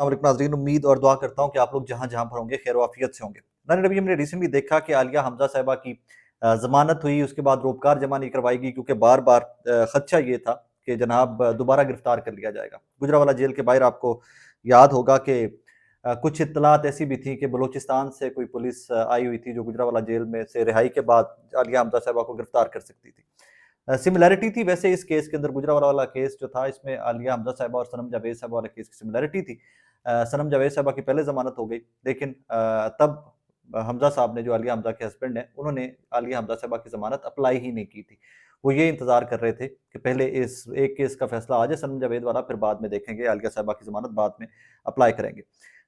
नाज़रीन, उम्मीद और दुआ करता हूँ कि आप लोग जहाँ-जहाँ पर होंगे खैर वाफ़ियत से होंगे। नाज़रीन, अभी हमने रिसेंटली देखा कि आलिया हमज़ा साहिबा की ज़मानत हुई, उसके बाद रोपकार जमा नहीं करवाई गई क्योंकि बार-बार ख़दशा ये था कि जनाब दोबारा गिरफ़्तार कर लिया जाएगा। गुजरांवाला जेल के बाहर आपको याद होगा कि कुछ इत्तलात ऐसी भी थी कि बलूचिस्तान से कोई पुलिस आई हुई थी जो गुजरांवाला जेल में से रिहाई के बाद आलिया हमज़ा साहिबा को गिरफ़्तार कर सकती थी। सिमिलैरिटी थी वैसे इस केस के अंदर, गुजरांवाला वाला केस जो था इसमें आलिया हमज़ा साहिबा और सनम जावेद साहब वाले केस की सिमिलैरिटी थी। सनम जावेद साहबा की पहले ज़मानत हो गई, लेकिन तब हमज़ा साहब ने, जो आलिया हमज़ा के हस्बैंड हैं, उन्होंने आलिया हमज़ा साहिबा की ज़मानत अप्लाई ही नहीं की थी। वो ये इंतज़ार कर रहे थे कि पहले इस एक केस का फैसला आ जाए सनम जावेद वाला, फिर बाद में देखेंगे, आलिया साहिबा की ज़मानत बाद में अप्लाई करेंगे।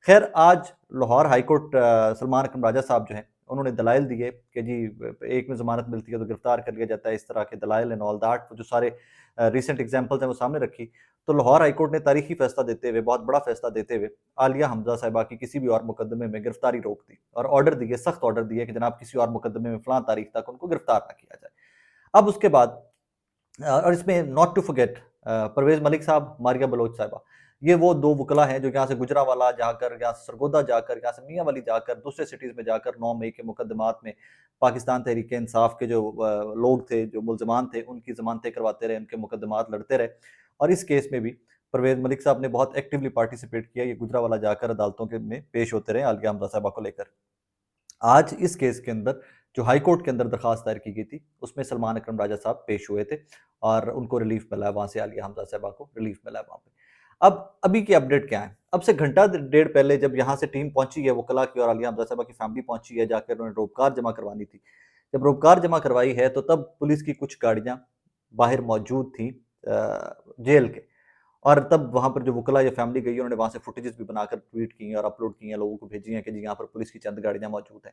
खैर, आज लाहौर हाई कोर्ट सलमान अकरम राजा साहब जो हैं, उन्होंने दलाइल दिए कि जी एक में ज़मानत मिलती है तो गिरफ्तार कर लिया जाता है, इस तरह के दलाइल एंड ऑल दैट, जो सारे रिसेंट एग्जांपल्स हैं वो सामने रखी। तो लाहौर हाई कोर्ट ने तारीखी फैसला देते हुए, बहुत बड़ा फैसला देते हुए, आलिया हमज़ा साहिबा की किसी भी और मुकदमे में गिरफ्तारी रोक दी और ऑर्डर दिए, सख्त ऑर्डर दिए कि जनाब किसी और मुकदमे में फलां तारीख तक उनको गिरफ्तार ना किया जाए। अब उसके बाद और इसमें not to forget Parvez Malik साहब, मारिया बलोच साहिबा, ये वो 2 वकला हैं जो यहाँ से गुजरांवाला जाकर, यहाँ से सरगोदा जाकर, यहाँ से मियाँ वाली जाकर, दूसरे सिटीज़ में जाकर 9 मई के मुकदमात में पाकिस्तान तहरीक-ए-इंसाफ के जो लोग थे, जो मुल्ज़मान थे, उनकी ज़मानतें करवाते रहे, उनके मुकदमात लड़ते रहे। और इस केस में भी परवेज़ मलिक साहब ने बहुत एक्टिवली पार्टिसिपेट किया, ये गुजरांवाला जाकर अदालतों के में पेश होते रहे आलिया हमज़ा साहिबा को लेकर। आज इस केस के अंदर जो हाई कोर्ट के अंदर दरखास्त दायर की गई थी, उसमें सलमान अकरम राजा साहब पेश हुए थे और उनको रिलीफ मिला है, वहाँ से आलिया हमज़ा साहिबा को रिलीफ मिला है वहाँ पे। अब अभी की अपडेट क्या है? अब से घंटा डेढ़ पहले जब यहाँ से टीम पहुंची है वकला की और आलिया हमज़ा साहिबा की फैमिली पहुंची है, जाकर उन्होंने रोपकार जमा करवानी थी। जब रोपकार जमा करवाई है तो तब पुलिस की कुछ गाड़ियाँ बाहर मौजूद थी जेल के, और तब वहाँ पर जो वकला या फैमिली गई है, उन्होंने वहाँ से फुटेजेस भी बनाकर ट्वीट की हैं और अपलोड की हैं, लोगों को भेजी हैं कि जी यहाँ पर पुलिस की चंद गाड़ियाँ मौजूद हैं।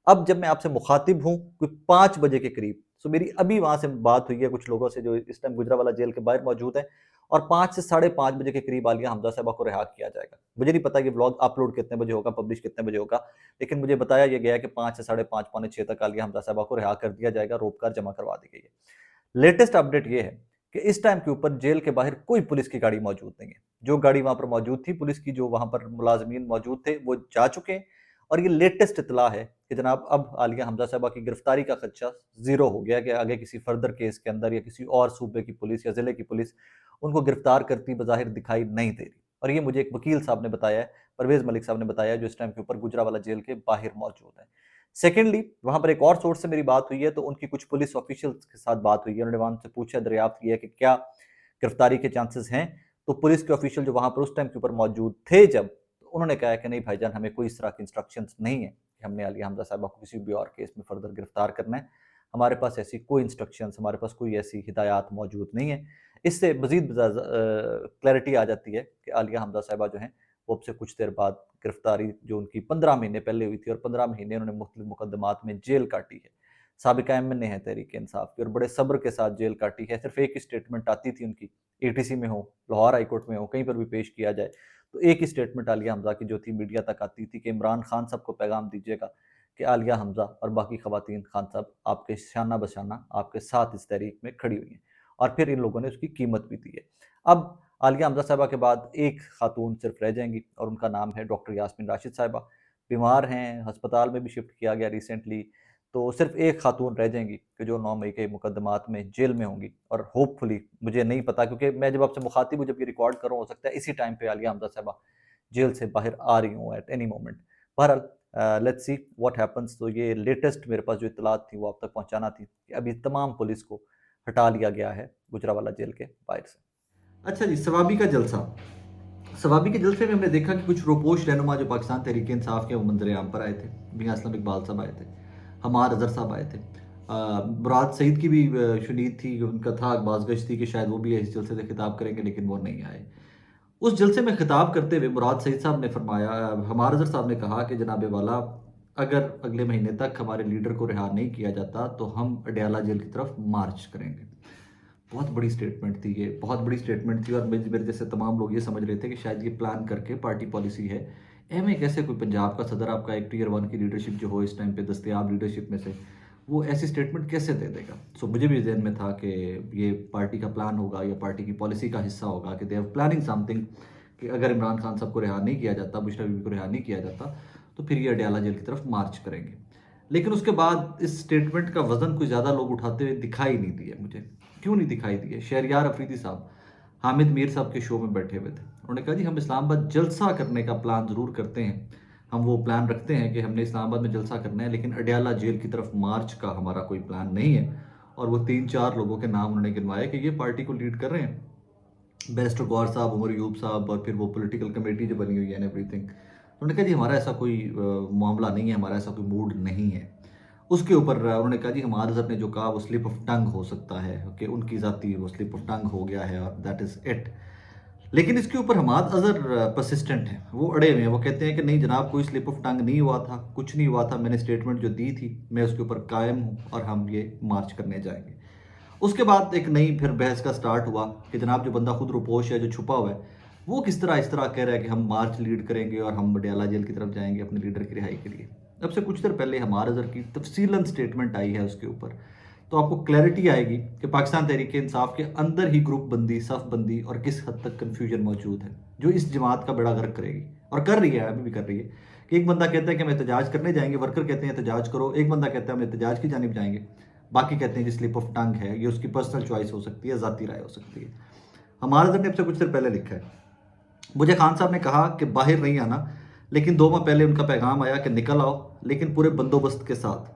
अब जब मैं आपसे मुखातिब हूँ, कोई 5 बजे के करीब, सो मेरी अभी वहाँ से बात हुई है कुछ लोगों से जो इस टाइम गुजरांवाला जेल के बाहर मौजूद हैं, और 5 से साढ़े 5 बजे के करीब आलिया हमज़ा साहिबा को रिहा किया जाएगा। मुझे नहीं पता ये व्लॉग अपलोड कितने बजे होगा, पब्लिश कितने बजे होगा, लेकिन मुझे बताया ये गया कि 5 से साढ़े 5, पौने 6 तक आलिया हमज़ा साहिबा को रिहा कर दिया जाएगा, रोककर जमा करवा दी गई है। लेटेस्ट अपडेट ये है कि इस टाइम के ऊपर जेल के बाहर कोई पुलिस की गाड़ी मौजूद नहीं है। जो गाड़ी वहाँ पर मौजूद थी, पुलिस की जो वहाँ पर मुलाज़मीन मौजूद थे, वो जा चुके हैं, और ये लेटेस्ट इत्तला है कि जनाब अब आलिया हमज़ा साहिबा की गिरफ्तारी का खदशा ज़ीरो हो गया कि आगे किसी फर्दर केस के अंदर या किसी और सूबे की पुलिस या ज़िले की पुलिस उनको गिरफ्तार करती बज़ाहिर दिखाई नहीं दे रही। और ये मुझे एक वकील साहब ने बताया है, परवेज़ मलिक साहब ने बताया है, जो इस टाइम के ऊपर गुजरांवाला जेल के बाहर मौजूद हैं। सेकेंडली, वहाँ पर एक और सोर्स से मेरी बात हुई है, तो उनकी कुछ पुलिस ऑफिशियल्स के साथ बात हुई है। उन्होंने वहाँ उनसे पूछा, दरियाफ्त किया कि क्या गिरफ्तारी के चांसेस हैं? तो पुलिस के ऑफिशियल जो वहाँ पर उस टाइम के ऊपर मौजूद थे जब, तो उन्होंने कहा कि नहीं भाईजान, हमें कोई इस तरह की इंस्ट्रक्शंस नहीं है कि हमने आलिया हमज़ा साहिबा को किसी भी और केस में फर्दर गिरफ्तार करना है। हमारे पास ऐसी कोई इंस्ट्रक्शंस, हमारे पास कोई ऐसी हिदायत मौजूद नहीं है। इससे मज़ीद क्लैरिटी आ जाती है कि आलिया हमज़ा साहिबा जो हैं, वो अब से कुछ देर बाद गिरफ्तारी जो उनकी 15 महीने पहले हुई थी, और 15 महीने उन्होंने मुख्तलिफ मुकदमात में जेल काटी है। साबिक़ा एमएनए है तहरीक-ए-इंसाफ की, और बड़े सब्र के साथ जेल काटी है। सिर्फ़ एक ही स्टेटमेंट आती थी उनकी, एटीसी में हो, लाहौर हाई कोर्ट में हो, कहीं पर भी पेश किया जाए, तो एक ही स्टेटमेंट आलिया हमज़ा की जो थी मीडिया तक आती थी कि इमरान खान साहब को पैगाम दीजिएगा कि आलिया हमज़ा और बाकी ख़वातीन खान साहब आपके शाना बशाना आपके साथ इस तहरीक में खड़ी हुई हैं, और फिर इन लोगों ने उसकी कीमत भी दी है। अब आलिया हमज़ा साहिबा के बाद एक खातून सिर्फ रह जाएँगी, और उनका नाम है डॉक्टर यास्मीन राशिद साहिबा। बीमार हैं, अस्पताल में भी शिफ्ट किया गया रिसेंटली, तो सिर्फ एक खातून रह जाएँगी कि जो 9 मई के मुकदमात में जेल में होंगी, और होपफुली, मुझे नहीं पता क्योंकि मैं जब आपसे मुखातिब हूँ, जब ये रिकॉर्ड कर रहा हूँ, हो सकता है इसी टाइम पे आलिया हमज़ा साहिबा जेल से बाहर आ रही हूँ एट एनी मोमेंट। बहरहाल, लेट्स सी व्हाट हैपेंस। तो ये लेटेस्ट मेरे पास जो इत्तलात थी वो आप तक पहुँचाना थी कि अभी तमाम पुलिस को हटा लिया गया है गुजरांवाला जेल के बाहर से। अच्छा जी, सवाबी का जलसा। सवाबी के जलसे में हमने देखा कि कुछ रोपोश रहनुमा जो पाकिस्तान तहरीक इंसाफ के, वो मंजर-ए-आम पर आए थे। मियां असलम इकबाल साहब आए थे, हमार अज़हर साहब आए थे, मुराद सईद की भी शुनीद थी, उनका था बाज़गश्त थी कि शायद वो भी इस जलसे से खिताब करेंगे, लेकिन वो नहीं आए। उस जलसे में खिताब करते हुए मुराद सईद साहब ने फरमाया, हमार अज़हर साहब ने कहा कि जनाब वाला, अगर अगले महीने तक हमारे लीडर को रिहा नहीं किया जाता तो हम अडयाला जेल की तरफ मार्च करेंगे। बहुत बड़ी स्टेटमेंट थी ये, बहुत बड़ी स्टेटमेंट थी, और मेरे जैसे तमाम लोग ये समझ रहे थे कि शायद ये प्लान करके पार्टी पॉलिसी है। एम कैसे कोई पंजाब का सदर, आपका एक टियर 1 की लीडरशिप जो हो इस टाइम पे दस्तयाब लीडरशिप में से, वो ऐसी स्टेटमेंट कैसे दे देगा? सो मुझे भी ज़हन में था कि ये पार्टी का प्लान होगा या पार्टी की पॉलिसी का हिस्सा होगा कि दे आर प्लानिंग समथिंग कि अगर इमरान खान साहब को रिहा नहीं किया जाता, बुशरा बीबी को रिहा नहीं किया जाता, तो फिर ये अडयाला जेल की तरफ मार्च करेंगे। लेकिन उसके बाद इस स्टेटमेंट का वजन कुछ ज़्यादा लोग उठाते हुए दिखाई नहीं दिए मुझे। क्यों नहीं दिखाई दिए? शहरयार अफरीदी साहब हामिद मीर साहब के शो में बैठे हुए थे, उन्होंने कहा जी हम इस्लामाबाद जलसा करने का प्लान ज़रूर करते हैं, हम वो प्लान रखते हैं कि हमने इस्लामाबाद में जलसा करना है, लेकिन अडयाला जेल की तरफ मार्च का हमारा कोई प्लान नहीं है। और वो 3-4 लोगों के नाम उन्होंने गिनवाए कि ये पार्टी को लीड कर रहे हैं, बैरिस्टर गौर साहब, उमर यूब साहब, और फिर वो पॉलिटिकल कमेटी जो बनी हुई है एंड एवरीथिंग। उन्होंने कहा जी हमारा ऐसा कोई मामला नहीं है, हमारा ऐसा कोई मूड नहीं है। उसके ऊपर उन्होंने कहा जी हमारे सर ने जो कहा वो स्लिप ऑफ टंग हो सकता है, कि उनकी ज़ाती वो स्लिप ऑफ टंग हो गया है और दैट इज़ इट। लेकिन इसके ऊपर हमाद अज़र परसिस्टेंट हैं, वो अड़े हुए हैं, वो कहते हैं कि नहीं जनाब कोई स्लिप ऑफ टंग नहीं हुआ था, कुछ नहीं हुआ था, मैंने स्टेटमेंट जो दी थी मैं उसके ऊपर कायम हूँ और हम ये मार्च करने जाएंगे। उसके बाद एक नई फिर बहस का स्टार्ट हुआ कि जनाब जो बंदा खुद रुपोश है, जो छुपा हुआ है, वो किस तरह इस तरह कह रहा है कि हम मार्च लीड करेंगे और हम अडयाला जेल की तरफ जाएंगे अपने लीडर की रिहाई के लिए। अब से कुछ देर पहले हमारे अज़र की तफसीलन स्टेटमेंट आई है उसके ऊपर, तो आपको क्लैरिटी आएगी कि पाकिस्तान तहरीक इंसाफ के अंदर ही ग्रुप बंदी, सफ बंदी और किस हद तक कन्फ्यूजन मौजूद है, जो इस जमात का बेड़ा गर्क करेगी और कर रही है, अभी भी कर रही है। कि एक बंदा कहता है कि हम एहतजाज करने जाएंगे, वर्कर कहते हैं एहतजाज करो, एक बंदा कहता है हम एहतजाज की जानिब जाएंगे, बाकी कहते हैं जी स्लिप ऑफ टंग है, ये उसकी पर्सनल चॉइस हो सकती है, ज़ाती राय हो सकती है। हमारे अज़र ने अब से कुछ देर पहले लिखा है, मुझे खान साहब ने कहा कि बाहर नहीं आना, लेकिन 2 माह पहले उनका पैगाम आया कि निकल आओ, लेकिन पूरे बंदोबस्त के साथ।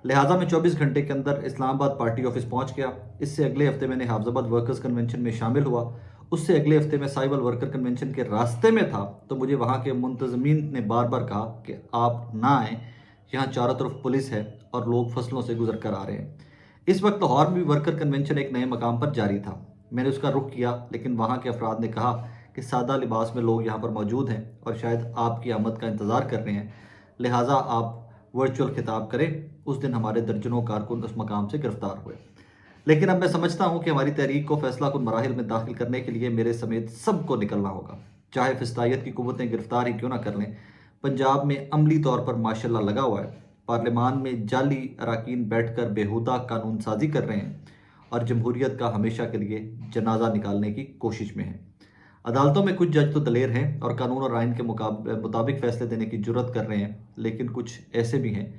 लिहाजा मैं 24 घंटे के अंदर इस्लामाबाद पार्टी ऑफिस पहुंच गया। इससे अगले हफ्ते मैंने हाफजाबाद वर्कर्स कन्वेंशन में शामिल हुआ। उससे अगले हफ्ते मैं साइबल वर्कर कन्वेंशन के रास्ते में था, तो मुझे वहां के मुंतजमीन ने बार बार कहा कि आप ना आएँ, यहाँ चारों तरफ पुलिस है और लोग फसलों से गुजर कर आ रहे हैं। इस वक्त लाहौर में भी वर्कर कन्वेंशन एक नए मकाम पर जारी था। मैंने उसका रुख किया, लेकिन वहाँ के अफराद ने कहा कि सादा लिबास में लोग यहाँ पर मौजूद हैं और शायद आपकी आमद का इंतज़ार कर रहे हैं, लिहाजा आप वर्चुअल खिताब करें। उस दिन हमारे दर्जनों कारकुन उस मकाम से गिरफ्तार हुए। लेकिन अब मैं समझता हूँ कि हमारी तहरीक को फैसला कुन मराहिल में दाखिल करने के लिए मेरे समेत सबको निकलना होगा, चाहे फिस्तायत की कुव्वतें गिरफ्तार ही क्यों ना कर लें। पंजाब में अमली तौर पर माशाल्लाह लगा हुआ है, पार्लियामान में जाली अरकान बैठकर बेहुदा कानून साजी कर रहे हैं और जमहूरियत का हमेशा के लिए जनाजा निकालने की कोशिश में है। अदालतों में कुछ जज तो दलेर हैं और कानून और आइन के मुताबिक फैसले देने की जुर्रत कर रहे हैं, लेकिन कुछ ऐसे भी हैं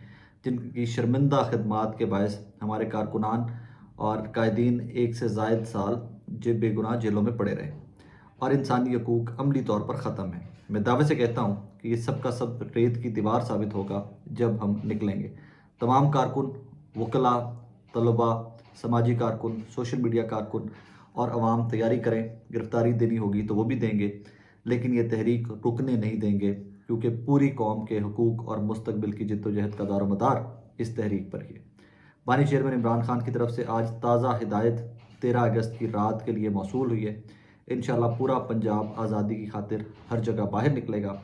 जिनकी शर्मिंदा खदमात के बायस हमारे कारकुनान और कायदीन एक से ज़ायद साल बेगुनाह जेलों में पड़े रहे और इंसानी हकूक़ अमली तौर पर ख़त्म है। मैं दावे से कहता हूँ कि ये सब का सब रेत की दीवार साबित होगा जब हम निकलेंगे। तमाम कारकुन, वकला, तलबा, समाजी कारकुन, सोशल मीडिया कारकुन और अवाम तैयारी करें। गिरफ्तारी देनी होगी तो वो भी देंगे, लेकिन ये तहरीक रुकने नहीं देंगे, क्योंकि पूरी कौम के हकूक़ और मुस्तकबिल की जद्दोजहद का दारोमदार इस तहरीक पर ही है। बानी चेयरमैन इमरान खान की तरफ से आज ताज़ा हिदायत 13 अगस्त की रात के लिए मौसूल हुई है। इंशाल्लाह पूरा पंजाब आज़ादी की खातिर हर जगह बाहर निकलेगा।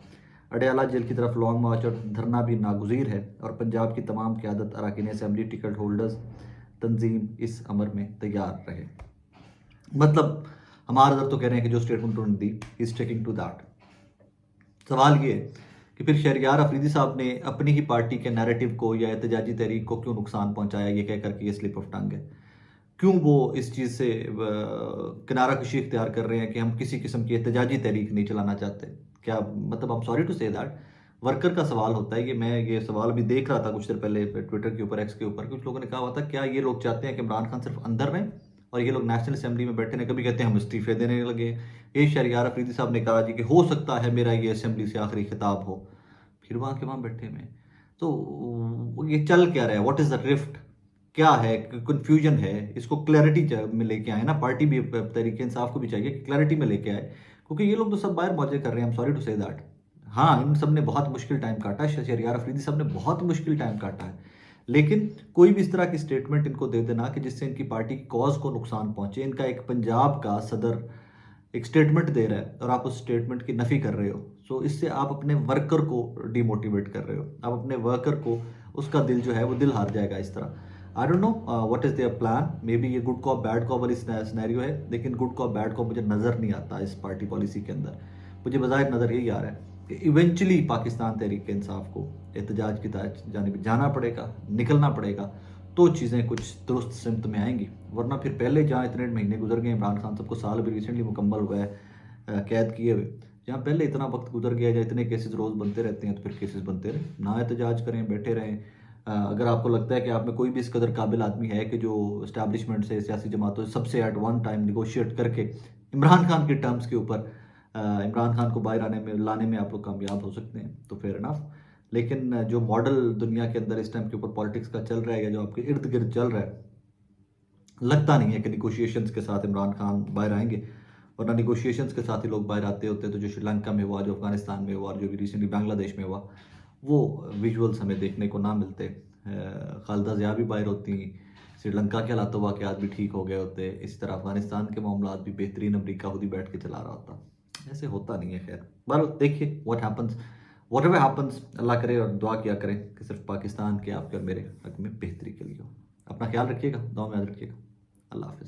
अडयाला जेल की तरफ लॉन्ग मार्च और धरना भी नागुज़ीर है और पंजाब की तमाम क़यादत, अरकान असम्बली, टिकट होल्डर्स, तंजीम इस अमर में तैयार रहे। मतलब हमारे इधर तो कह रहे हैं कि जो स्टेटमेंट उन्होंने दी इज टेकिंग टू दैट। सवाल ये है कि फिर शहरयार अफरीदी साहब ने अपनी ही पार्टी के नैरेटिव को या एहतजाजी तहरीक को क्यों नुकसान पहुंचाया, ये कह करके ये स्लिप ऑफ टंग है। क्यों वो इस चीज़ से किनारा कशी इख्तियार कर रहे हैं कि हम किसी किस्म की एहतजाजी तहरीक नहीं चलाना चाहते। क्या मतलब, I am sorry to say that, worker का सवाल होता है। मैं ये सवाल भी देख रहा था कुछ देर पहले ट्विटर के ऊपर, एक्स के ऊपर, कुछ लोगों ने कहा हुआ था क्या ये लोग चाहते हैं कि इमरान खान सिर्फ अंदर रहें और ये लोग नेशनल असेंबली में बैठे हैं, कभी कहते हैं हम इस्तीफे देने लगे। ये शहरयार अफरीदी साहब ने कहा जी कि हो सकता है मेरा ये असेंबली से आखिरी खिताब हो, फिर वहाँ के वहाँ बैठे हुए। तो ये चल क्या रहा है, व्हाट इज़ द रिफ्ट, क्या है, कन्फ्यूजन है, इसको क्लैरिटी में लेके आए ना। पार्टी भी, तहरीक इंसाफ को भी चाहिए कि क्लैरिटी में लेके आए, क्योंकि ये लोग तो सब बाहर मौजे कर रहे हैं। I am sorry to say that. हाँ, इन सब ने बहुत मुश्किल टाइम काटा है, शहरयार अफरीदी साहब ने बहुत मुश्किल टाइम काटा है, लेकिन कोई भी इस तरह की स्टेटमेंट इनको दे देना कि जिससे इनकी पार्टी की कॉज को नुकसान पहुंचे। इनका एक पंजाब का सदर एक स्टेटमेंट दे रहा है और आप उस स्टेटमेंट की नफ़ी कर रहे हो, सो इससे आप अपने वर्कर को डिमोटिवेट कर रहे हो। आप अपने वर्कर को, उसका दिल जो है वो दिल हार जाएगा इस तरह। I don't know what is their plan, may be ये गुड कॉप बैड कॉप वाली सिनेरियो है, लेकिन गुड कॉप बैड कॉप मुझे नज़र नहीं आता इस पार्टी पॉलिसी के अंदर। मुझे बज़ाहिर नज़र यही आ रहा है कि इवेंचुअली पाकिस्तान तहरीक इंसाफ को एहतजाज की जानिब जाना पड़ेगा, निकलना पड़ेगा, तो चीज़ें कुछ दुरुस्त सिमत में आएंगी। वरना फिर पहले जहाँ इतने महीने गुजर गए, इमरान खान साहब को साल भी रिसेंटली मुकम्मल हुआ है कैद किए हुए, जहाँ पहले इतना वक्त गुजर गया या इतने केसेस रोज़ बनते रहते हैं तो फिर केसेस बनते रहे, ना एहतजाज करें, बैठे रहें। अगर आपको लगता है कि आप में कोई भी इस कदर काबिल आदमी है कि जो इस्टेब्लिशमेंट से, सियासी जमातों से सबसे एट वन टाइम निगोशिएट करके इमरान खान के टर्म्स के ऊपर इमरान खान को बाहर आने में लाने में आप लोग कामयाब हो सकते हैं तो फेयर इनफ। लेकिन जो मॉडल दुनिया के अंदर इस टाइम के ऊपर पॉलिटिक्स का चल रहा है या जो आपके इर्द गिर्द चल रहा है, लगता नहीं है कि निगोशिएशंस के साथ इमरान खान बाहर आएंगे। वरना निगोशिएशंस के साथ ही लोग बाहर आते होते, तो जो श्रीलंका में हुआ, जो अफगानिस्तान में हुआ और जो भी रिसेंटली बांग्लादेश में हुआ, वो विजुअल्स हमें देखने को ना मिलते। खालिदा ज़िया भी बाहर होती, श्रीलंका के हालात वाक़यात भी ठीक हो गए होते, इसी तरह अफगानिस्तान के मामला भी बेहतरीन अमरीका खुद ही बैठ के चला रहा होता। ऐसे होता नहीं है। खैर बहरहाल देखिए what happens, whatever happens, अल्लाह करे और दुआ किया करें कि सिर्फ पाकिस्तान के आपके और मेरे हक में बेहतरी के लिए हो। अपना ख्याल रखिएगा, दुआ में याद रखिएगा। अल्लाह हाफ़िज़।